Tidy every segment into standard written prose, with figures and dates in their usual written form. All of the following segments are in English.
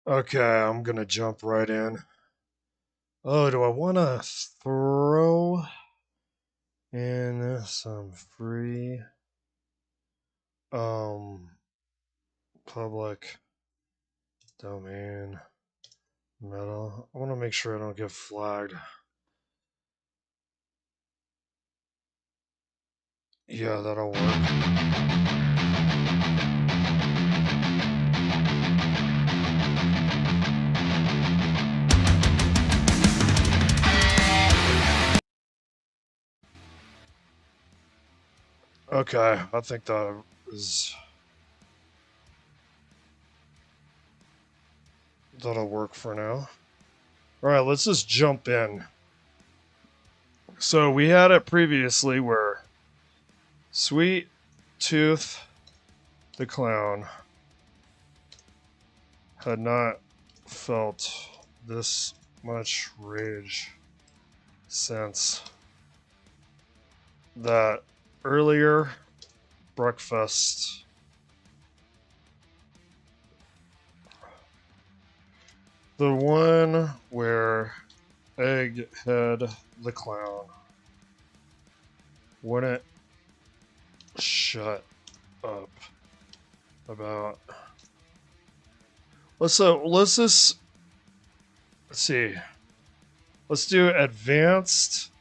Okay, I'm gonna jump right in. Oh, do I want to throw in some free um public domain meta? I want to make sure I don't get flagged. Yeah, that'll work. Okay, I think that is that'll work for now. All right, let's just jump in. So we had it previously where Sweet Tooth the clown had not felt this much rage since that earlier breakfast. The one where Egghead the clown wouldn't shut up about. Let's just let's see. Let's do advanced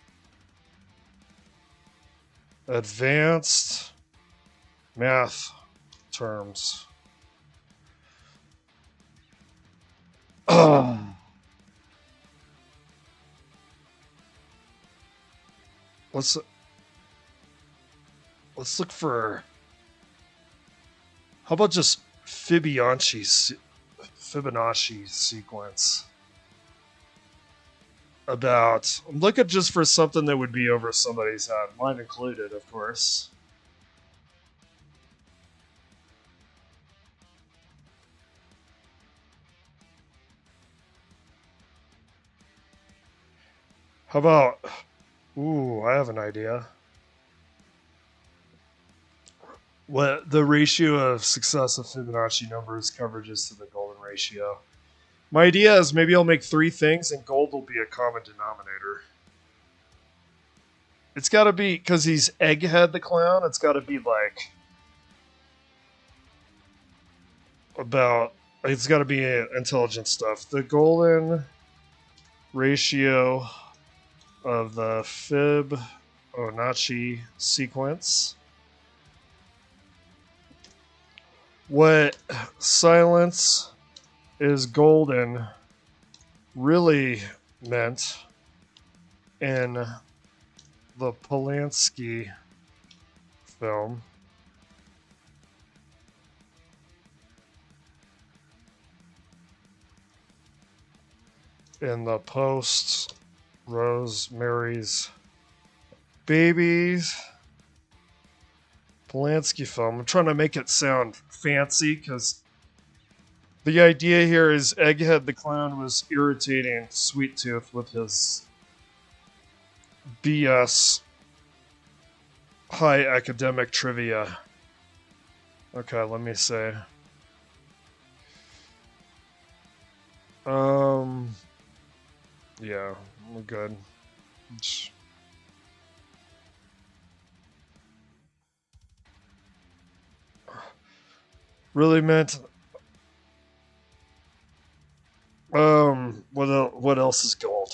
math terms. Let's look for. How about just Fibonacci sequence? About. I'm looking just for something that would be over somebody's head, mine included, of course. How about. Ooh, I have an idea. What the ratio of successive Fibonacci numbers coverages to the golden ratio. My idea is maybe I'll make 3 things and gold will be a common denominator. It's got to be, because he's Egghead the clown, it's got to be like about, it's got to be intelligent stuff. The golden ratio of the Fibonacci sequence. What silence is golden really meant in the Polanski film in the post Rosemary's Babies Polanski film. I'm trying to make it sound fancy because the idea here is Egghead the clown was irritating Sweet Tooth with his BS high academic trivia. Okay, let me say. Yeah, we're good. Really meant. What else is gold?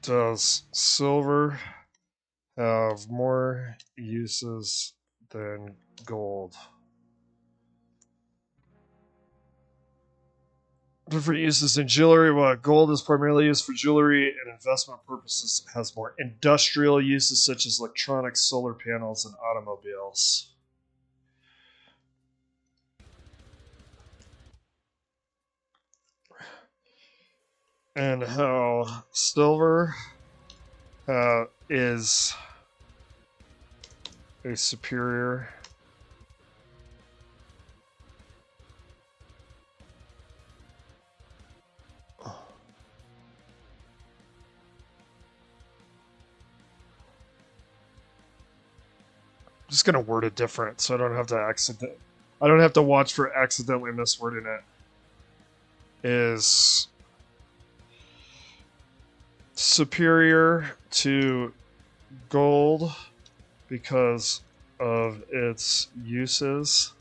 Does silver have more uses than gold? Different uses in jewelry. Well, gold is primarily used for jewelry and investment purposes. It has more industrial uses such as electronics, solar panels, and automobiles. And how silver is a superior just gonna word it different so I don't have to watch for accidentally miswording it. Is superior to gold because of its uses.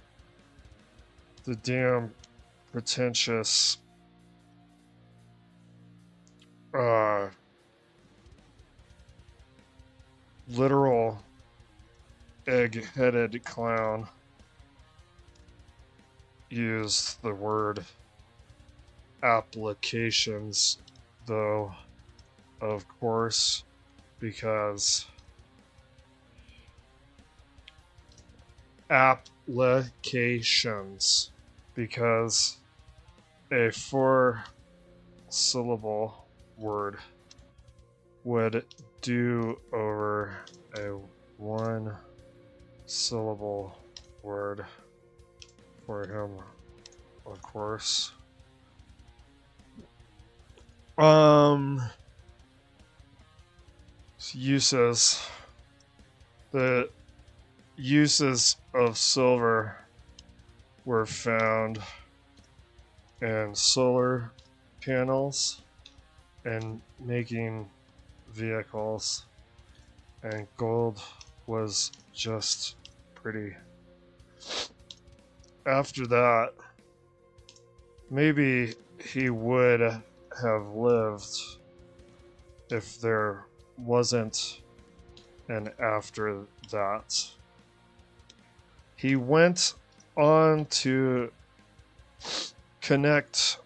The damn pretentious literal egg-headed clown used the word applications, though, of course, because applications, because a 4-syllable word would do over a 1-syllable word for him, of course. Uses. The uses of silver were found in solar panels and making vehicles, and gold was just pretty. After that, maybe he would have lived if there wasn't an after that. He went on to connect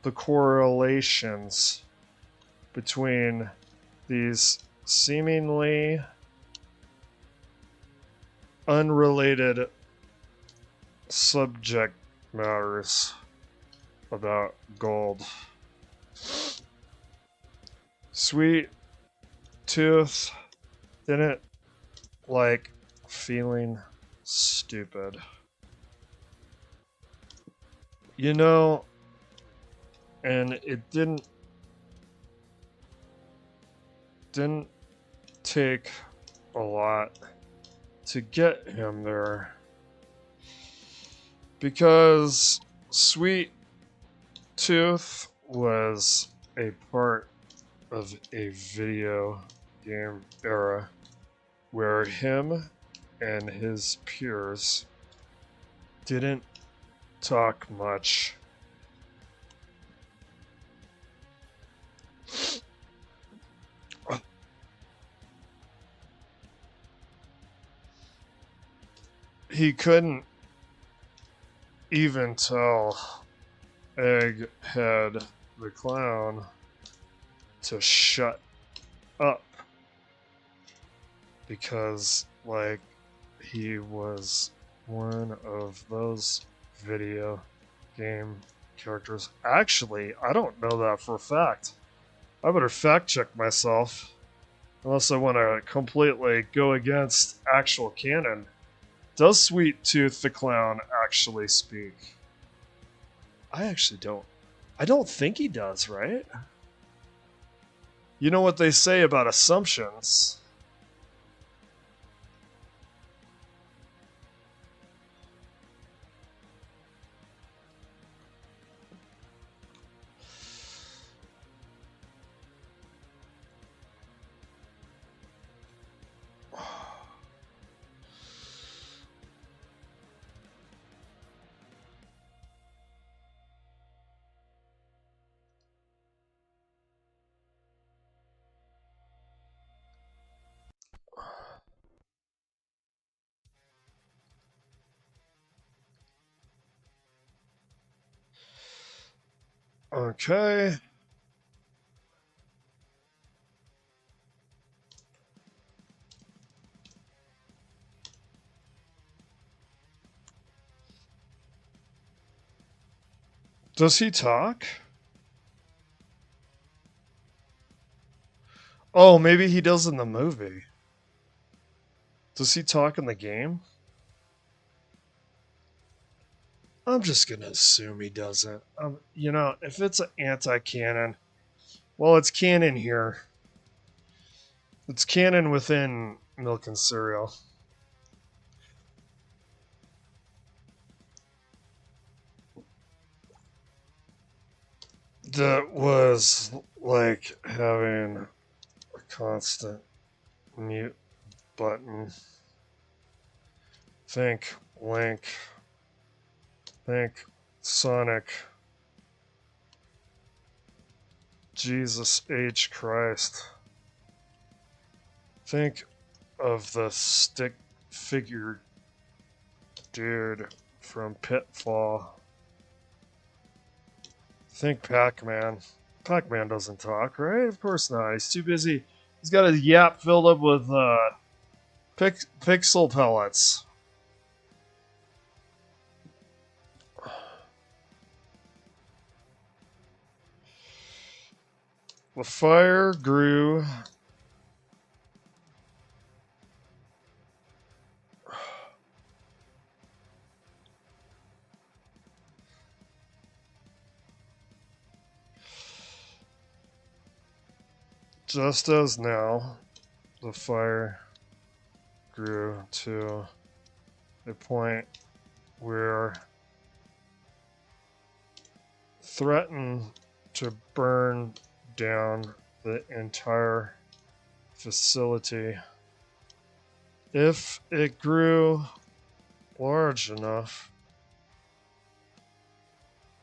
the correlations between these seemingly unrelated subject matters about gold. Sweet Tooth didn't like feeling stupid. You know, and it didn't take a lot to get him there, because Sweet Tooth was a part of a video game era where him and his peers didn't talk much. He couldn't even tell Egghead the Clown to shut up because, like, he was one of those video game characters. Actually, I don't know that for a fact. I better fact check myself, unless I want to completely go against actual canon. Does Sweet Tooth the Clown actually speak? I actually don't. I don't think he does, right? You know what they say about assumptions. Okay. Does he talk? Oh, maybe he does in the movie. Does he talk in the game? I'm just gonna assume he doesn't. You know, if it's an anti-canon, well, it's canon here. It's canon within Milk and Cereal. that was like having a constant mute button. Think Link. Think Sonic. Jesus H. Christ. Think of the stick figure dude from Pitfall. Think Pac-Man. Pac-Man doesn't talk, right? Of course not. He's too busy. He's got a yap filled up with pixel pellets. The fire grew. Just as now, the fire grew to a point where threatened to burn down the entire facility. If it grew large enough,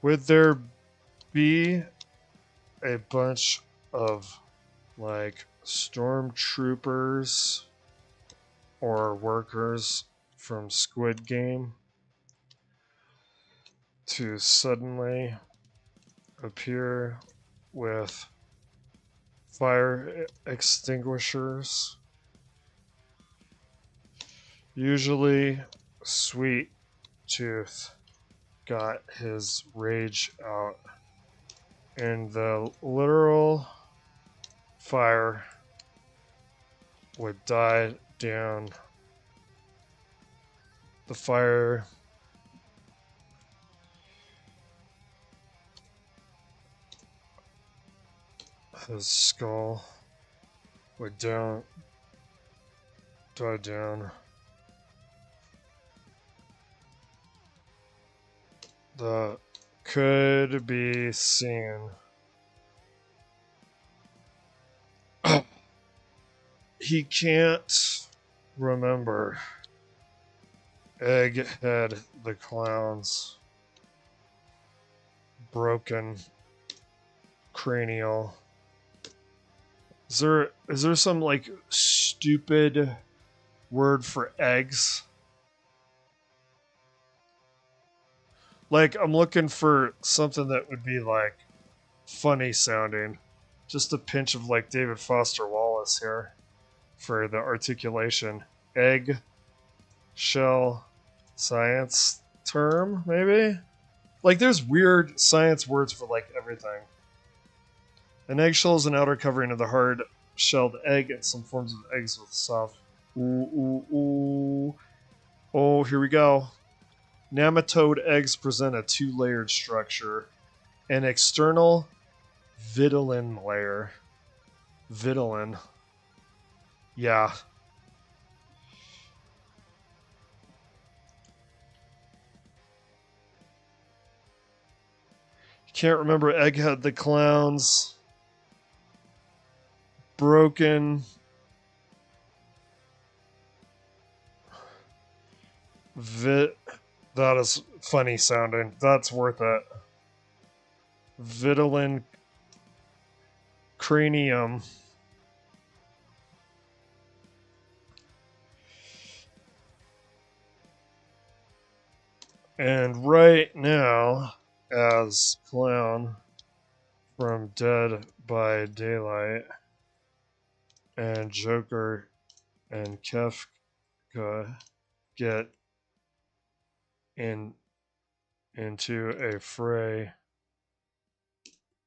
would there be a bunch of like stormtroopers or workers from Squid Game to suddenly appear with fire extinguishers? Usually, Sweet Tooth got his rage out, and the literal fire would die down. The fire his skull would die down. The could be seen. He can't remember. Egghead the Clown's broken cranial. Is there some like stupid word for eggs? Like, I'm looking for something that would be like funny sounding. Just a pinch of like David Foster Wallace here for the articulation. Egg shell science term, maybe? Like, there's weird science words for like everything. An eggshell is an outer covering of the hard shelled egg, and some forms of eggs with soft. Ooh. Oh, here we go. Nematode eggs present a two-layered structure. An external vitelline layer. Vitelline. Yeah. You can't remember Egghead the Clown's broken that is funny sounding. That's worth it. Vitelline cranium. And right now, as Clown from Dead by Daylight and Joker and Kefka get into a fray,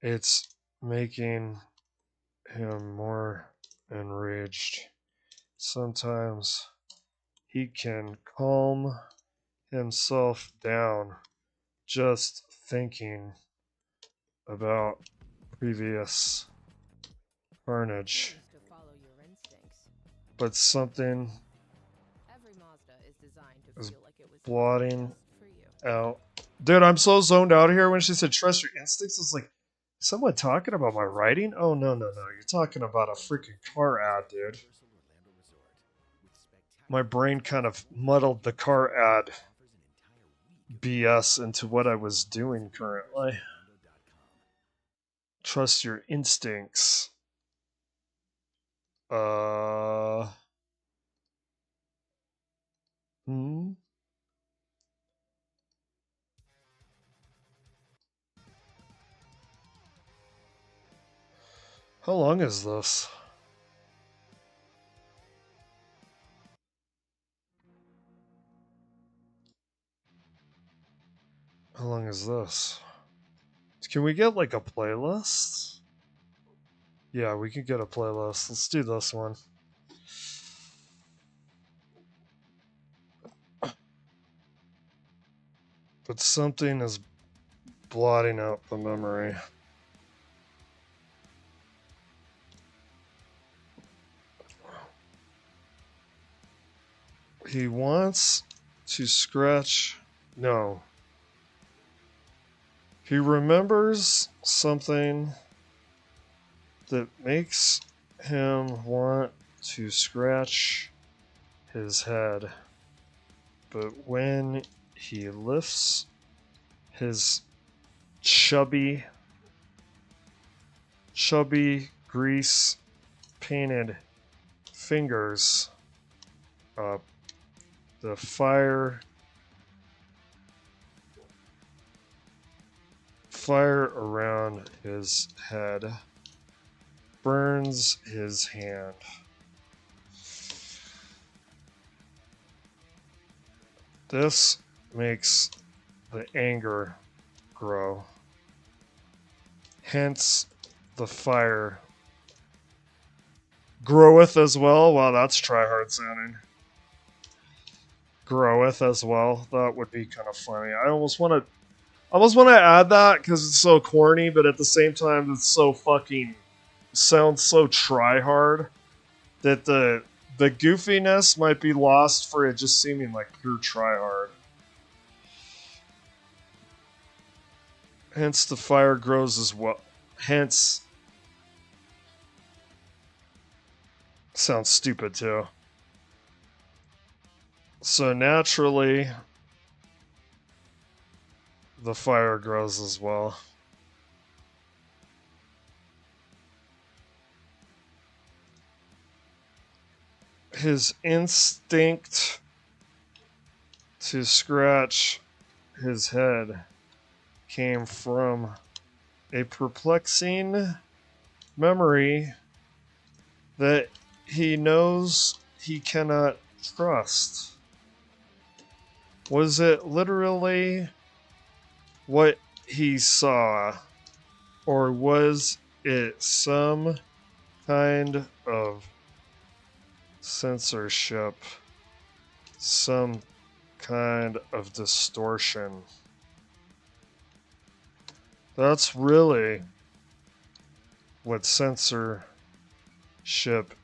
it's making him more enraged. Sometimes he can calm himself down just thinking about previous carnage. But something is blotting out. Dude, I'm so zoned out here when she said trust your instincts. It's like, Someone talking about my writing? Oh, no. You're talking about a freaking car ad, dude. My brain kind of muddled the car ad BS into what I was doing currently. Trust your instincts. Hmm? How long is this? How long is this? Can we get like a playlist? Yeah, we can get a playlist. Let's do this one. But something is blotting out the memory. He wants to scratch. No. He remembers something that makes him want to scratch his head. But when he lifts his chubby, grease painted fingers up, the fire around his head burns his hand. This makes the anger grow. Hence, the fire groweth as well. Wow, that's try hard sounding. Groweth as well. That would be kind of funny. I almost want to add that because it's so corny, but at the same time, it's so fucking sounds so try hard that the goofiness might be lost for it just seeming like pure try hard. Hence, the fire grows as well. Hence, sounds stupid too. So naturally, the fire grows as well. His instinct to scratch his head came from a perplexing memory that he knows he cannot trust. Was it literally what he saw, or was it some kind of censorship, some kind of distortion? That's really what censorship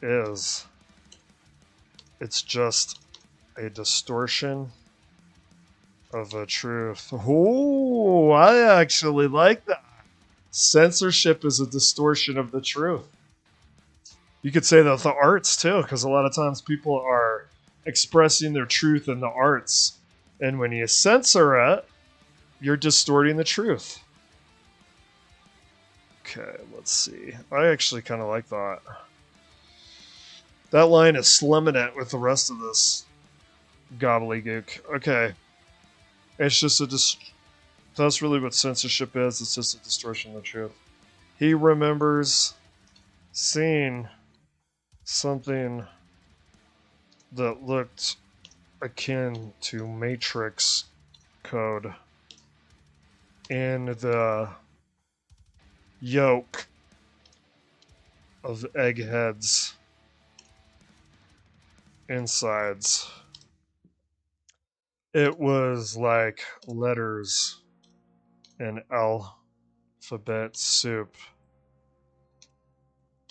is. It's just a distortion of a truth. Oh, I actually like that. Censorship is a distortion of the truth. You could say that with the arts too, because a lot of times people are expressing their truth in the arts. And when you censor it, you're distorting the truth. Okay, let's see. I actually kind of like that. That line is slimming it with the rest of this gobbledygook. Okay. It's just that's really what censorship is. It's just a distortion of the truth. He remembers seeing something that looked akin to Matrix code in the yolk of Egghead's insides. It was like letters in alphabet soup.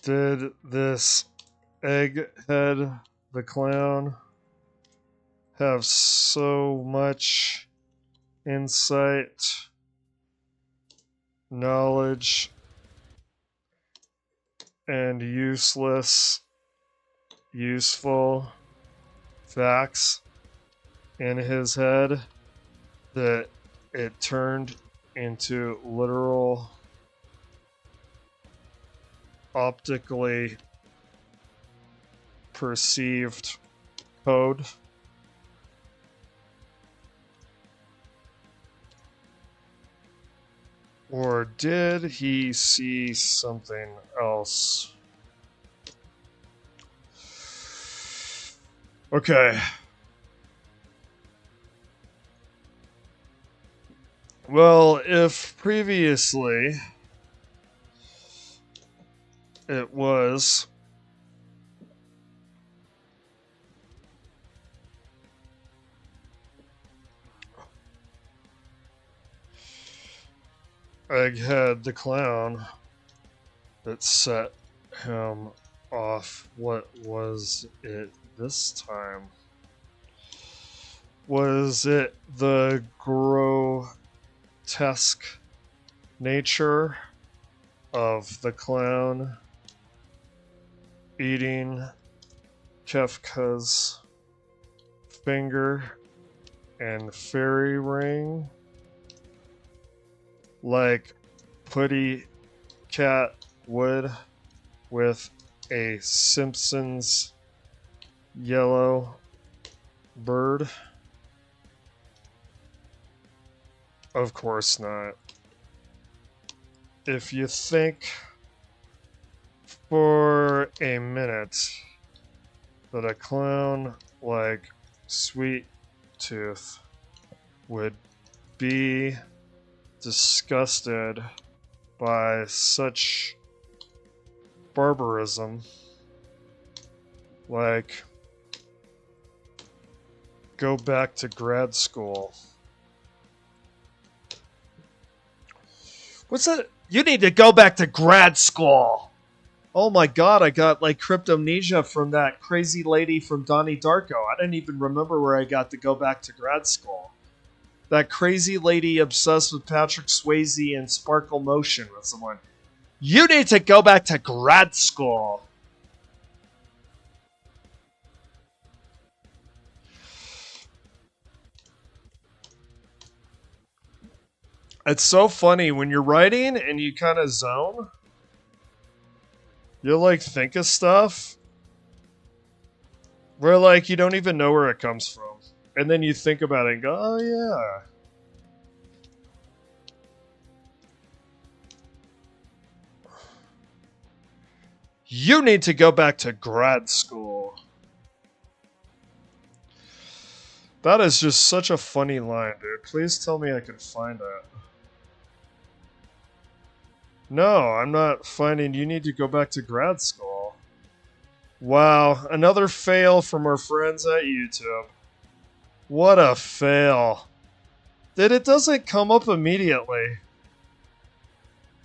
Did this Egghead the clown have so much insight, knowledge and useful facts in his head that it turned into literal optically perceived code? Or did he see something else? Okay. Well, if previously it was Egghead the Clown that set him off, what was it this time? Was it the grotesque nature of the clown eating Kefka's finger and fairy ring? Like Putty Cat would with a Simpsons yellow bird? Of course not. If you think for a minute that a clown like Sweet Tooth would be disgusted by such barbarism, like go back to grad school. What's that? You need to go back to grad school. Oh my god, I got like cryptomnesia from that crazy lady from Donnie Darko. I didn't even remember where I got to go back to grad school. That crazy lady obsessed with Patrick Swayze and Sparkle Motion with someone. You need to go back to grad school. It's so funny when you're writing and you kind of zone. You'll like think of stuff where like you don't even know where it comes from. And then you think about it and go, oh yeah. You need to go back to grad school. That is just such a funny line, dude. Please tell me I can find it. No, I'm not finding you need to go back to grad school. Wow, another fail from our friends at YouTube. What a fail. Dude, it doesn't come up immediately.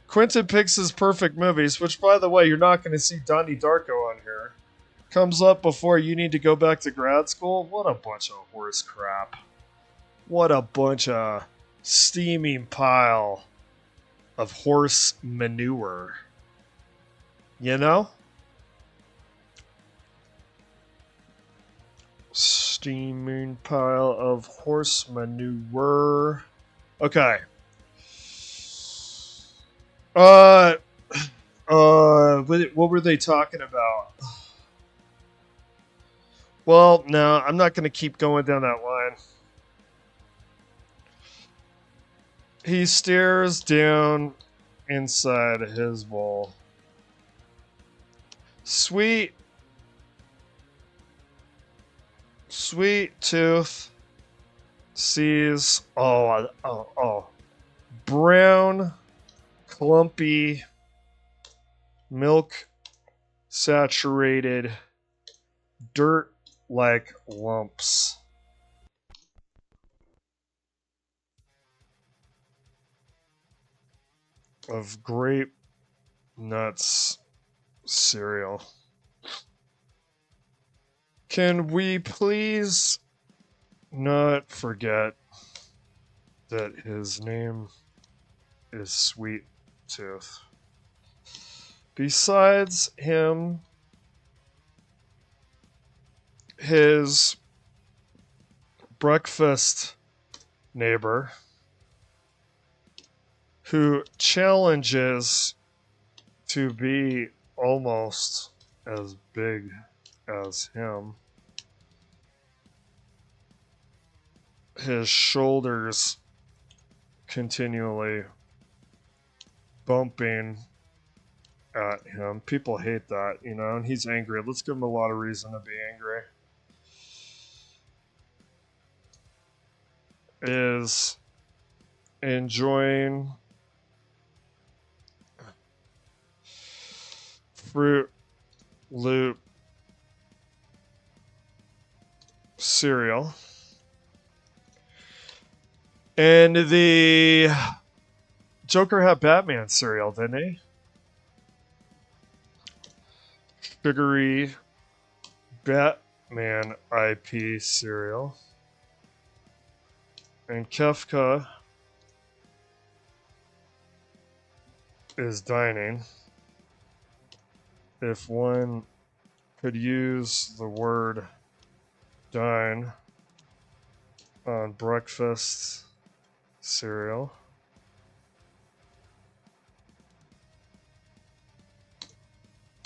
Quentin picks his perfect movies, which, by the way, you're not going to see Donnie Darko on here. Comes up before you need to go back to grad school? What a bunch of horse crap. What a bunch of steaming pile of horse manure. You know? Steaming pile of horse manure. Okay. What were they talking about? Well, no, I'm not going to keep going down that line. He stares down inside his bowl. Sweet Tooth sees brown, clumpy, milk saturated dirt like lumps of grape nuts cereal. Can we please not forget that his name is Sweet Tooth? Besides him, his breakfast neighbor, who challenges to be almost as big as him, his shoulders continually bumping at him. People hate that, you know, and he's angry. Let's give him a lot of reason to be angry. Is enjoying Fruit Loop cereal. And the Joker had Batman cereal, didn't he? Sugary Batman IP cereal. And Kefka is dining. If one could use the word dine on breakfast cereal.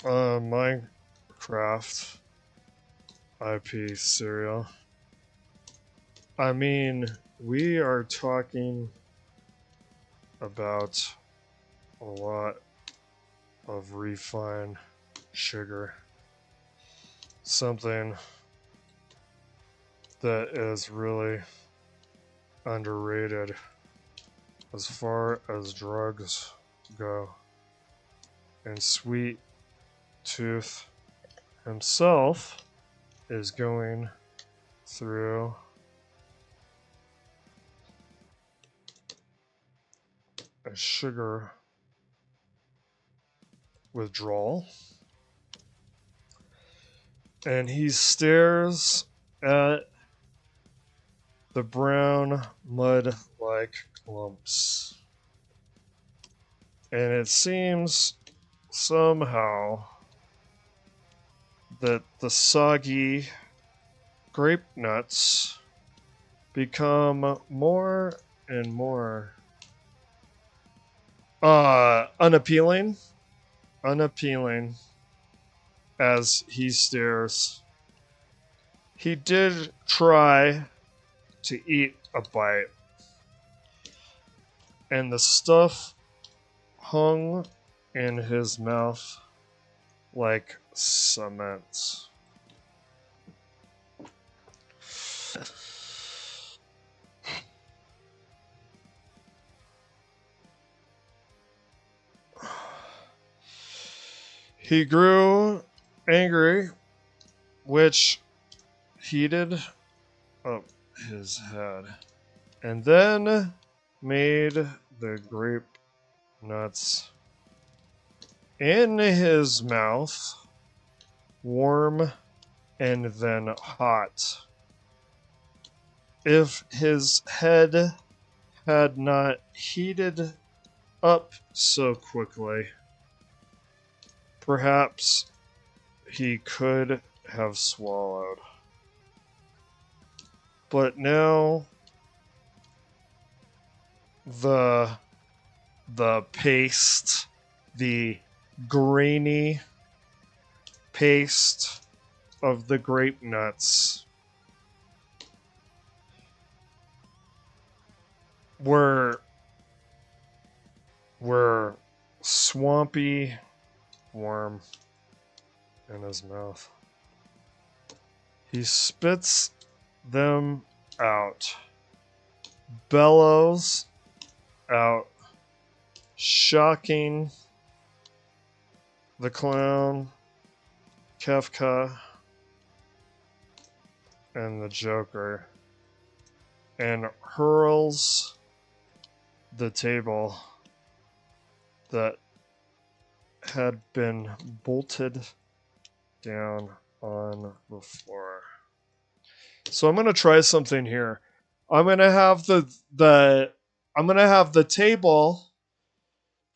Minecraft IP cereal. I mean, we are talking about a lot of refined sugar. Something that is really underrated as far as drugs go. And Sweet Tooth himself is going through a sugar withdrawal. And he stares at the brown mud-like clumps. And it seems somehow that the soggy grape nuts become more and more unappealing as he stares. He did try to eat a bite, and the stuff hung in his mouth like cement. He grew angry, which heated up his head, and then made the grape nuts in his mouth warm and then hot. If his head had not heated up so quickly, perhaps he could have swallowed. But now the paste, the grainy paste of the grape nuts were swampy warm in his mouth. He spits them out, bellows out, shocking the clown, Kefka, and the Joker, and hurls the table that had been bolted down on the floor. So I'm gonna try something here. I'm gonna have the table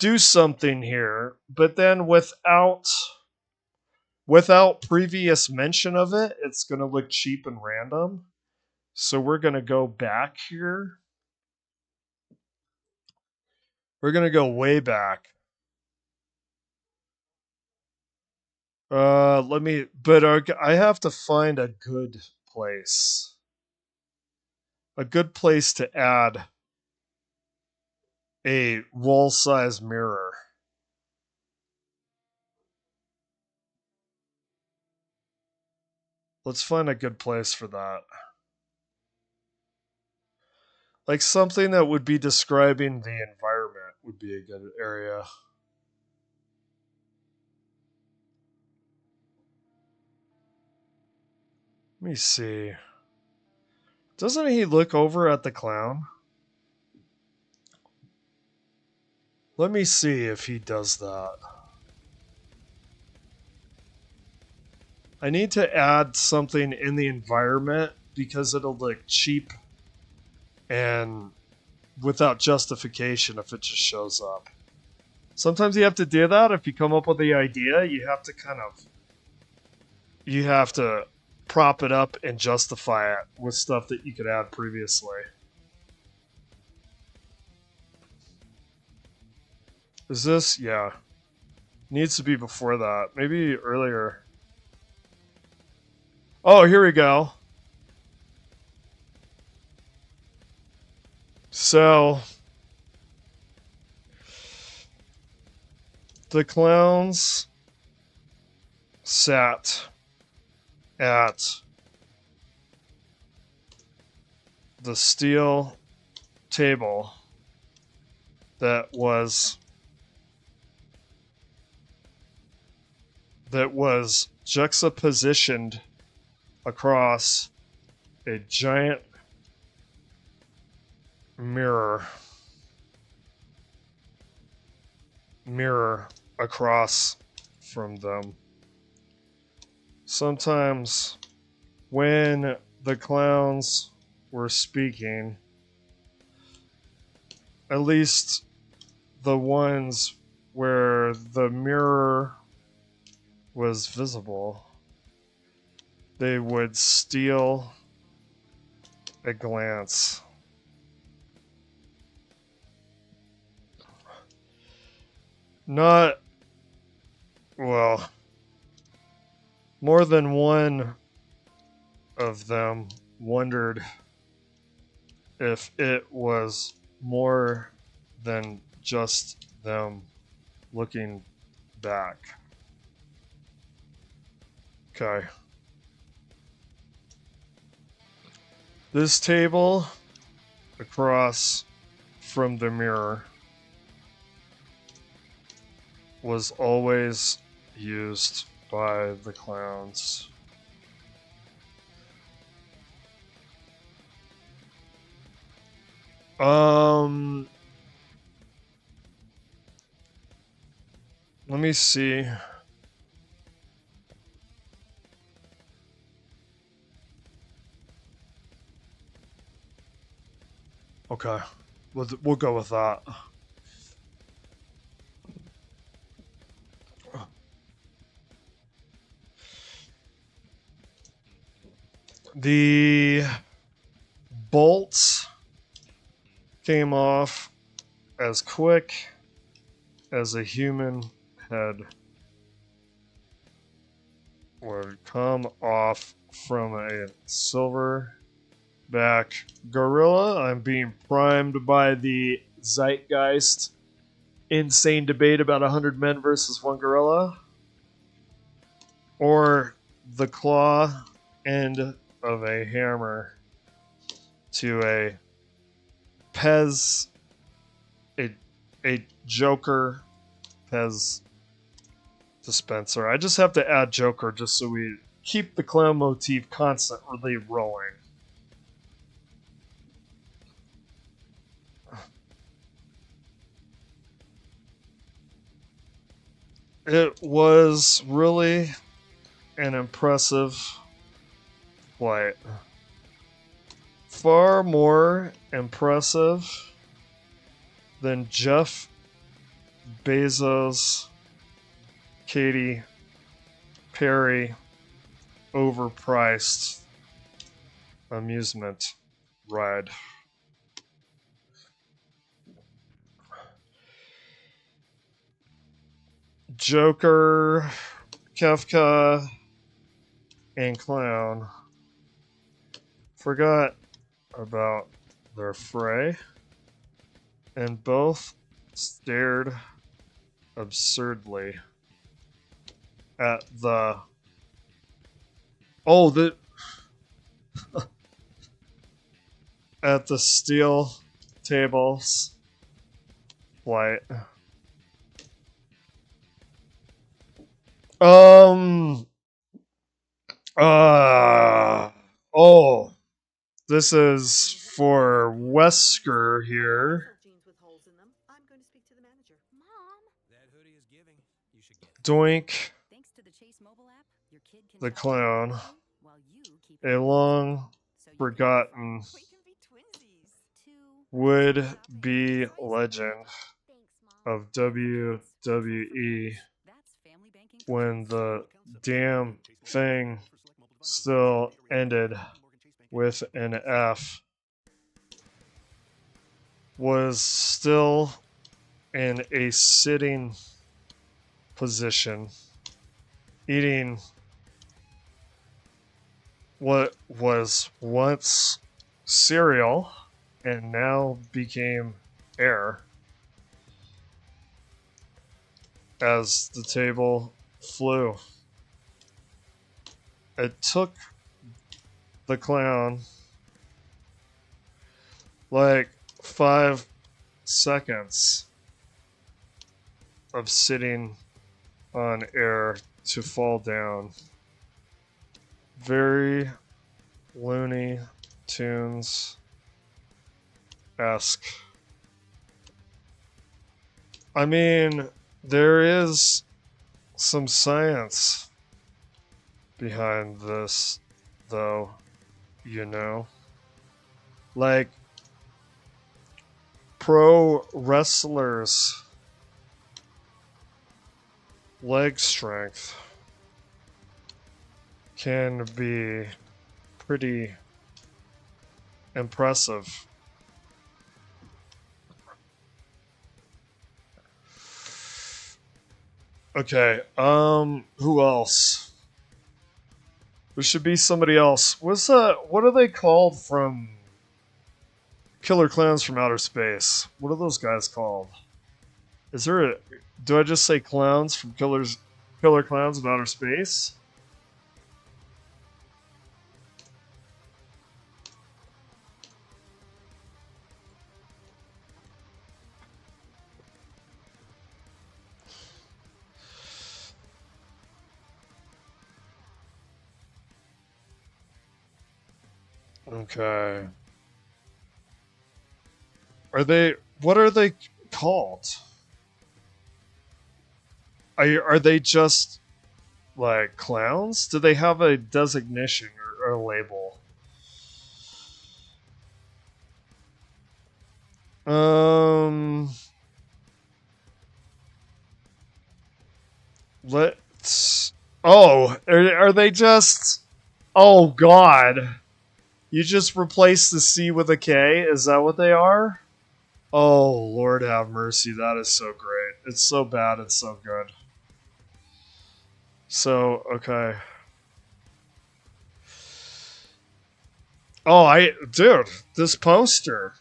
do something here, but then without previous mention of it, it's going to look cheap and random. So we're going to go back here. We're going to go way back. I have to find a good place. A good place to add a wall-size mirror. Let's find a good place for that. Like something that would be describing the environment would be a good area. Let me see. Doesn't he look over at the clown? Let me see if he does that. I need to add something in the environment because it'll look cheap and without justification if it just shows up. Sometimes you have to do that. If you come up with the idea, you have to prop it up and justify it with stuff that you could add previously. Is this? Yeah. Needs to be before that. Maybe earlier. Oh, here we go. So, the clowns sat at the steel table that was juxtapositioned across a giant mirror across from them. Sometimes when the clowns were speaking, at least the ones where the mirror was visible, they would steal a glance. Not, well, more than one of them wondered if it was more than just them looking back. Okay. This table across from the mirror was always used by the clowns. Let me see. Okay, we'll go with that. The bolts came off as quick as a human head would come off from a silverback gorilla. I'm being primed by the zeitgeist insane debate about 100 men versus one gorilla. Or the claw end of a hammer to a Pez, a Joker Pez dispenser. I just have to add Joker just so we keep the clown motif constantly rolling. It was really an impressive flight. Far more impressive than Jeff Bezos, Katy Perry, overpriced amusement ride. Joker, Kafka, and Clown forgot about their fray and both stared absurdly at the at the steel tables flight. Oh, this is for Wesker here. Doink, the clown, a long forgotten would-be legend of WWE when the damn thing still ended with an F, was still in a sitting position, eating what was once cereal and now became air as the table flew. It took the clown like 5 seconds of sitting on air to fall down. Very Looney Tunes-esque. I mean, there is some science behind this, though, you know. Like, pro wrestlers' leg strength can be pretty impressive. Okay, who else? There should be somebody else. What are they called from Killer Clowns from Outer Space? What are those guys called? Do I just say clowns from Killer Clowns of Outer Space? Okay. What are they called? Are they just like clowns? Do they have a designation or a label? Let's. Oh, are they just? Oh God! You just replace the C with a K. Is that what they are? Oh Lord, have mercy! That is so great. It's so bad. It's so good. So okay. Oh, dude, this poster.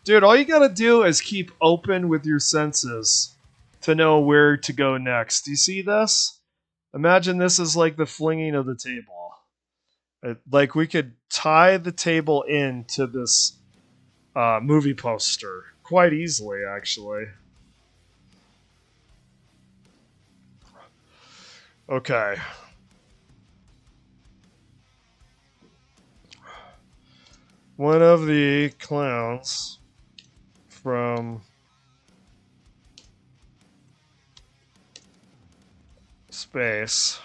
Dude, all you gotta do is keep open with your senses to know where to go next. Do you see this? Imagine this is like the flinging of the table. Like we could tie the table into this movie poster quite easily, actually. Okay. One of the clowns from space,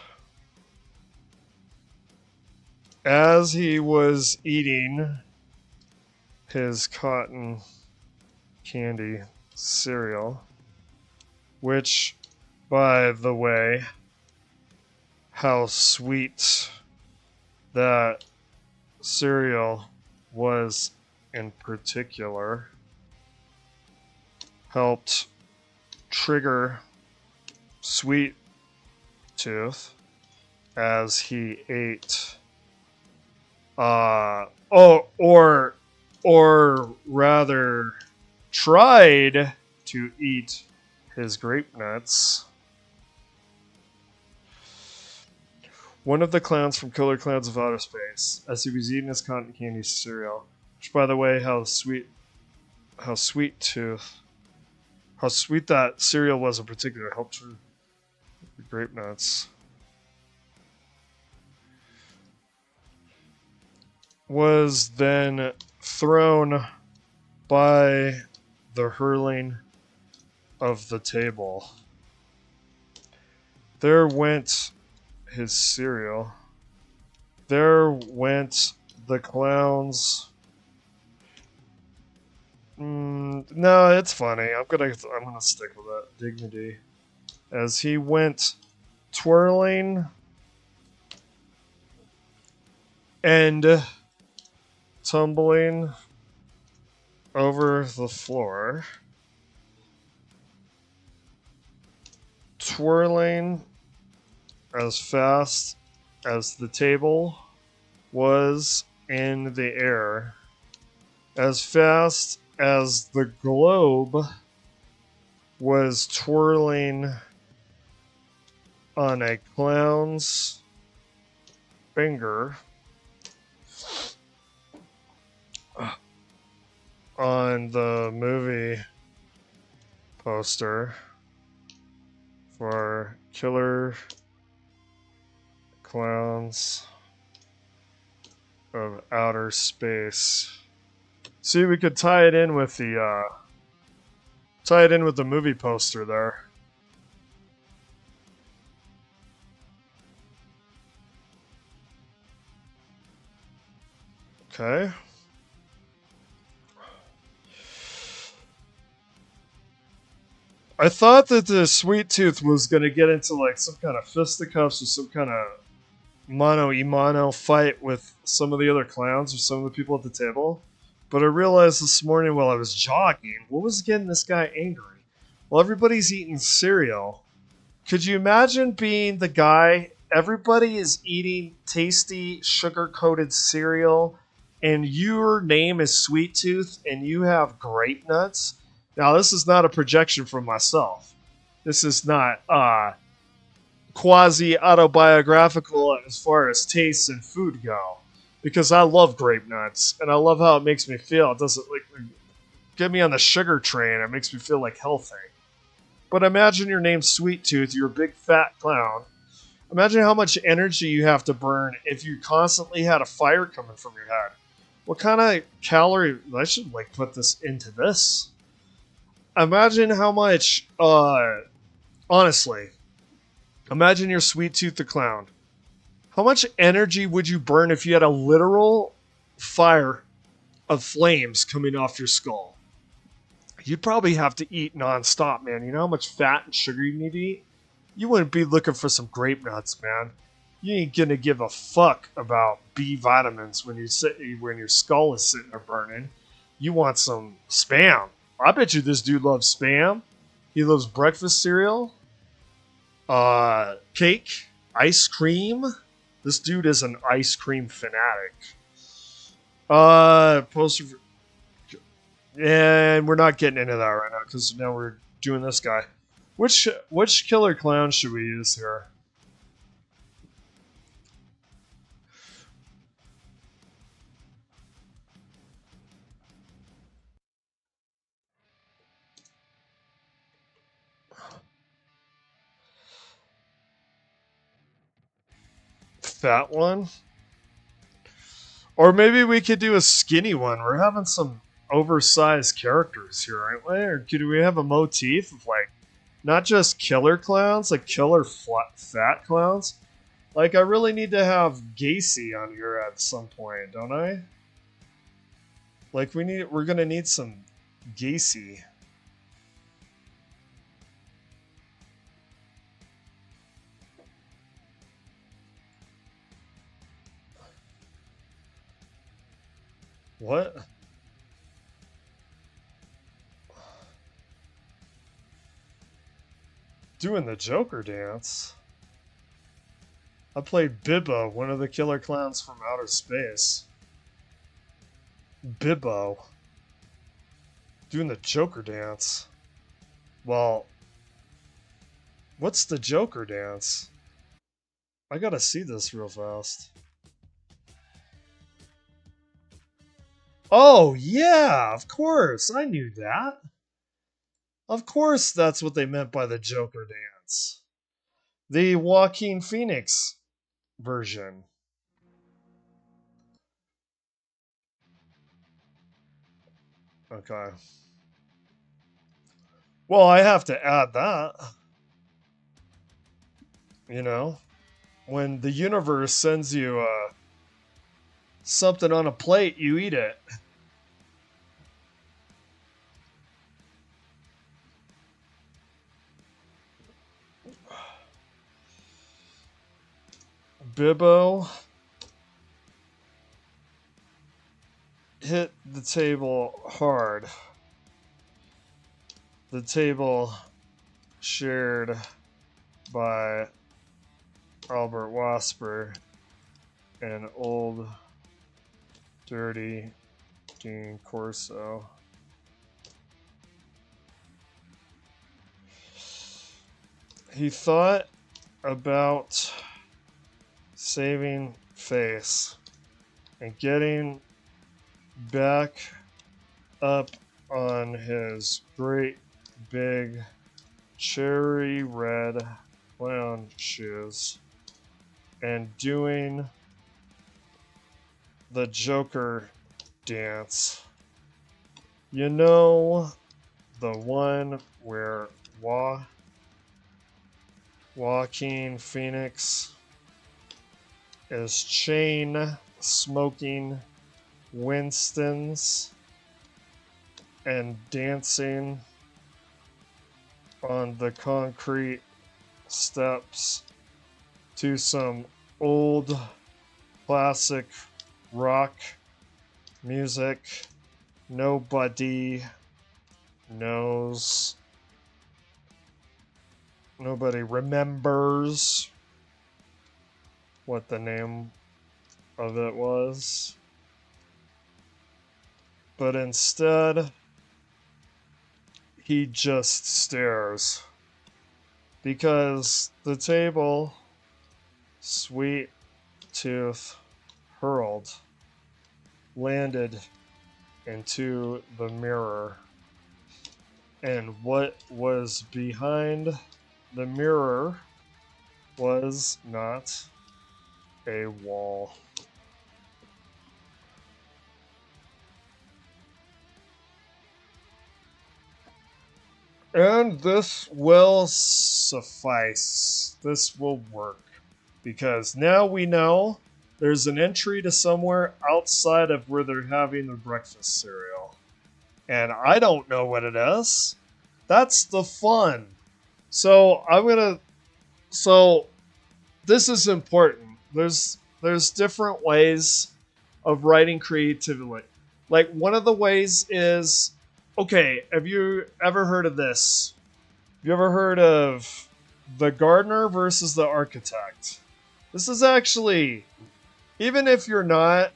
as he was eating his cotton candy cereal, which, by the way, how sweet that cereal was in particular helped trigger Sweet Tooth as he ate or rather tried to eat his grape nuts. One of the clowns from Killer Clowns of Outer Space, as he was eating his cotton candy cereal, which, by the way, how sweet that cereal was in particular helped with the grape nuts. Was then thrown by the hurling of the table. There went his cereal. There went the clowns. No, it's funny. I'm gonna stick with that dignity. As he went twirling and tumbling over the floor, twirling as fast as the table was in the air, as fast as the globe was twirling on a clown's finger on the movie poster for Killer Clowns of Outer Space. See, we could tie it in with the movie poster there. Okay. I thought that the Sweet Tooth was going to get into like some kind of fisticuffs or some kind of mano-a-mano fight with some of the other clowns or some of the people at the table. But I realized this morning while I was jogging, what was getting this guy angry? Well, everybody's eating cereal. Could you imagine being the guy, everybody is eating tasty, sugar-coated cereal, and your name is Sweet Tooth, and you have grape nuts? Now, this is not a projection from myself. This is not quasi-autobiographical as far as tastes and food go. Because I love grape nuts, and I love how it makes me feel. It doesn't like get me on the sugar train. It makes me feel like healthy. But imagine your name's Sweet Tooth. You're a big fat clown. Imagine how much energy you have to burn if you constantly had a fire coming from your head. What kind of calorie? I should like put this into this. Imagine how much. Honestly, imagine you're Sweet Tooth the clown. How much energy would you burn if you had a literal fire of flames coming off your skull? You'd probably have to eat nonstop, man. You know how much fat and sugar you need to eat? You wouldn't be looking for some grape nuts, man. You ain't gonna give a fuck about B vitamins when your skull is sitting there burning. You want some Spam. I bet you this dude loves Spam. He loves breakfast cereal, cake, ice cream. This dude is an ice cream fanatic. Poster, and we're not getting into that right now because now we're doing this guy. Which killer clown should we use here? Fat one? Or maybe we could do a skinny one. We're having some oversized characters here, aren't we? Or could we have a motif of like not just killer clowns, like killer fat clowns? Like I really need to have Gacy on here at some point, don't I? Like we're gonna need some Gacy. What? Doing the Joker dance? I played Bibbo, one of the killer clowns from outer space. Bibbo. Doing the Joker dance. Well, what's the Joker dance? I gotta see this real fast. Oh, yeah, of course. I knew that. Of course, that's what they meant by the Joker dance. The Joaquin Phoenix version. Okay. Well, I have to add that. You know, when the universe sends you something on a plate, you eat it. Bibbo hit the table hard. The table shared by Albert Wasper and old dirty Dean Corso. He thought about saving face and getting back up on his great big cherry red clown shoes and doing the Joker dance. You know, the one where Joaquin Phoenix is chain smoking Winston's and dancing on the concrete steps to some old classic rock music nobody knows. Nobody remembers what the name of it was. But instead, he just stares. Because the table, sweet tooth, hurled, landed into the mirror. And what was behind the mirror was not a wall. And this will suffice. This will work. Because now we know there's an entry to somewhere outside of where they're having their breakfast cereal. And I don't know what it is. That's the fun. So this is important. There's different ways of writing creatively. Like one of the ways is, okay, have you ever heard of this? Have you ever heard of the gardener versus the architect? This is actually, even if you're not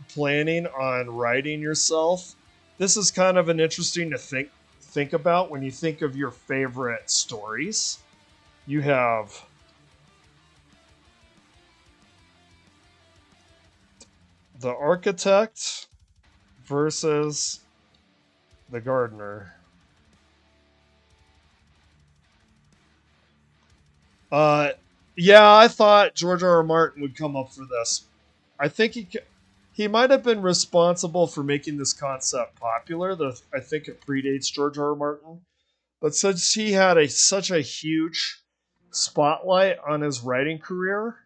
planning on writing yourself, this is kind of an interesting to think about when you think of your favorite stories. You have the architect versus the gardener. Yeah, I thought George R. R. Martin would come up for this. I think he might have been responsible for making this concept popular. I think it predates George R. R. Martin, but since he had such a huge spotlight on his writing career,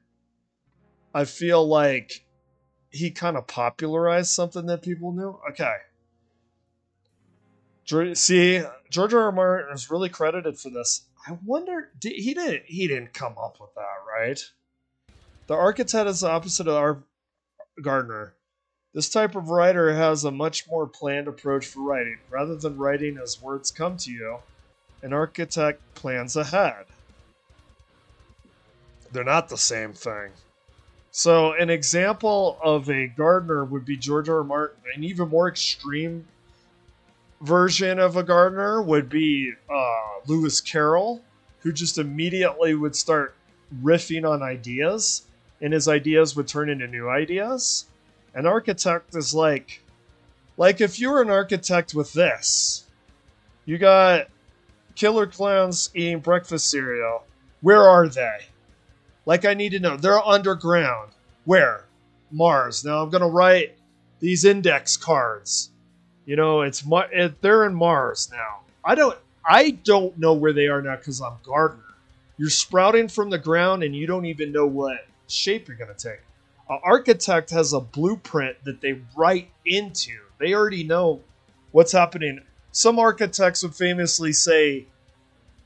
I feel like he kind of popularized something that people knew. Okay. See, George R. R. Martin is really credited for this. I wonder, he didn't come up with that, right? The architect is the opposite of our gardener. This type of writer has a much more planned approach for writing. Rather than writing as words come to you, an architect plans ahead. They're not the same thing. So, an example of a gardener would be George R. R. Martin. An even more extreme version of a gardener would be Lewis Carroll, who just immediately would start riffing on ideas, and his ideas would turn into new ideas. An architect is like if you were an architect with this, you got killer clowns eating breakfast cereal. Where are they? Like, I need to know. They're underground. Where? Mars. Now I'm gonna write these index cards. You know, they're in Mars now. I don't know where they are now because I'm gardener. You're sprouting from the ground and you don't even know what shape you're gonna take. An architect has a blueprint that they write into. They already know what's happening. Some architects would famously say,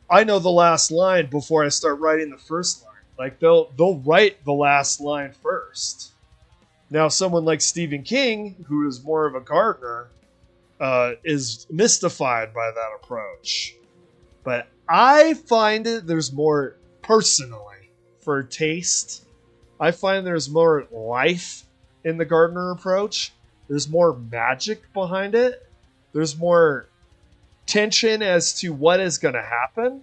I know the last line before I start writing the first line. Like, they'll write the last line first. Now, someone like Stephen King, who is more of a gardener, is mystified by that approach. But I find there's more, personally, for taste, I find there's more life in the gardener approach. There's more magic behind it. There's more tension as to what is going to happen.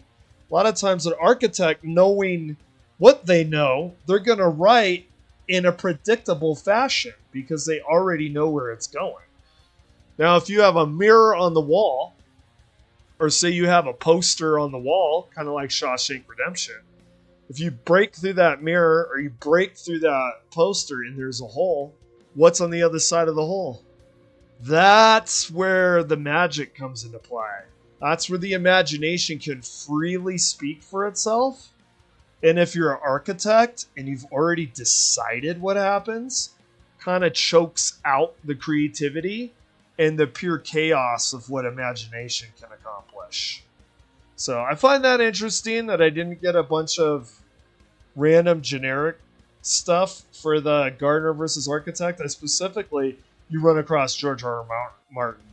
A lot of times an architect, knowing what they know, they're going to write in a predictable fashion because they already know where it's going. Now, if you have a mirror on the wall, or say you have a poster on the wall, kind of like Shawshank Redemption, if you break through that mirror or you break through that poster and there's a hole, what's on the other side of the hole? That's where the magic comes into play. That's where the imagination can freely speak for itself. And if you're an architect and you've already decided what happens, kind of chokes out the creativity and the pure chaos of what imagination can accomplish. So I find that interesting that I didn't get a bunch of random generic stuff for the gardener versus architect. I specifically, you run across George R. R. Martin.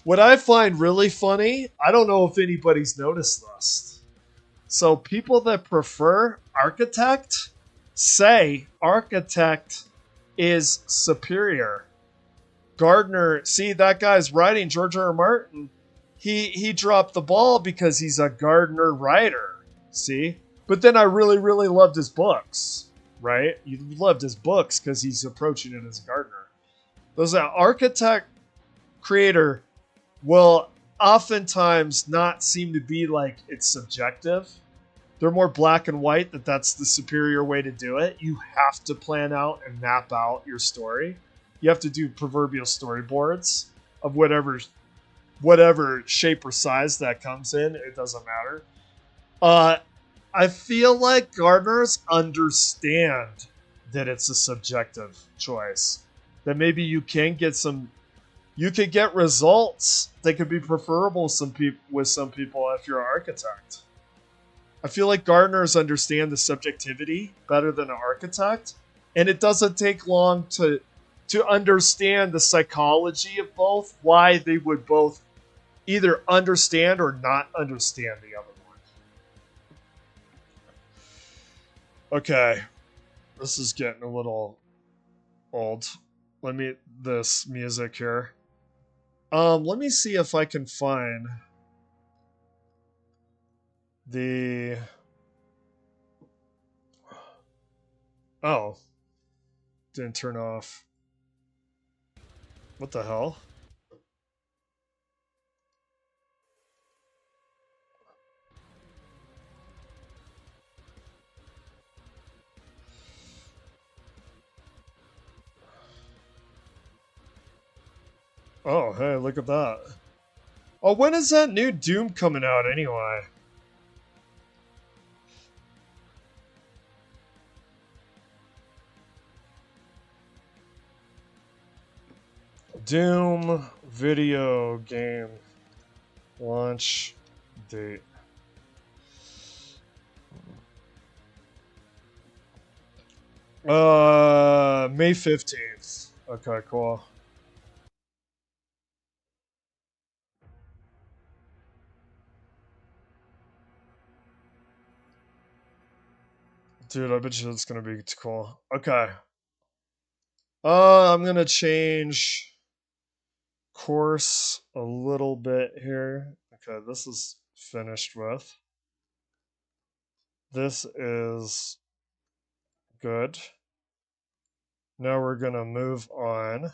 What I find really funny, I don't know if anybody's noticed this. So people that prefer architect say architect is superior. Gardner, see, that guy's writing, George R. R. Martin, he dropped the ball because he's a Gardner writer. See? But then I really, really loved his books, right? You loved his books because he's approaching it as a gardener. Those architect creator will oftentimes not seem to be like it's subjective. They're more black and white, that's the superior way to do it. You have to plan out and map out your story. You have to do proverbial storyboards of whatever shape or size that comes in. It doesn't matter. I feel like gardeners understand that it's a subjective choice. That maybe you could get results that could be preferable with some people if you're an architect. I feel like gardeners understand the subjectivity better than an architect, and it doesn't take long to understand the psychology of both, why they would both either understand or not understand the other one. Okay, this is getting a little old. This music here. Let me see if I can find the... Oh. Didn't turn off. What the hell? Oh, hey, look at that. Oh, when is that new Doom coming out anyway? Doom video game launch date. May 15th. Okay, cool. Dude, I bet you that's gonna be cool. Okay. I'm gonna change course a little bit here. Okay, this is finished with. This is good. Now we're gonna move on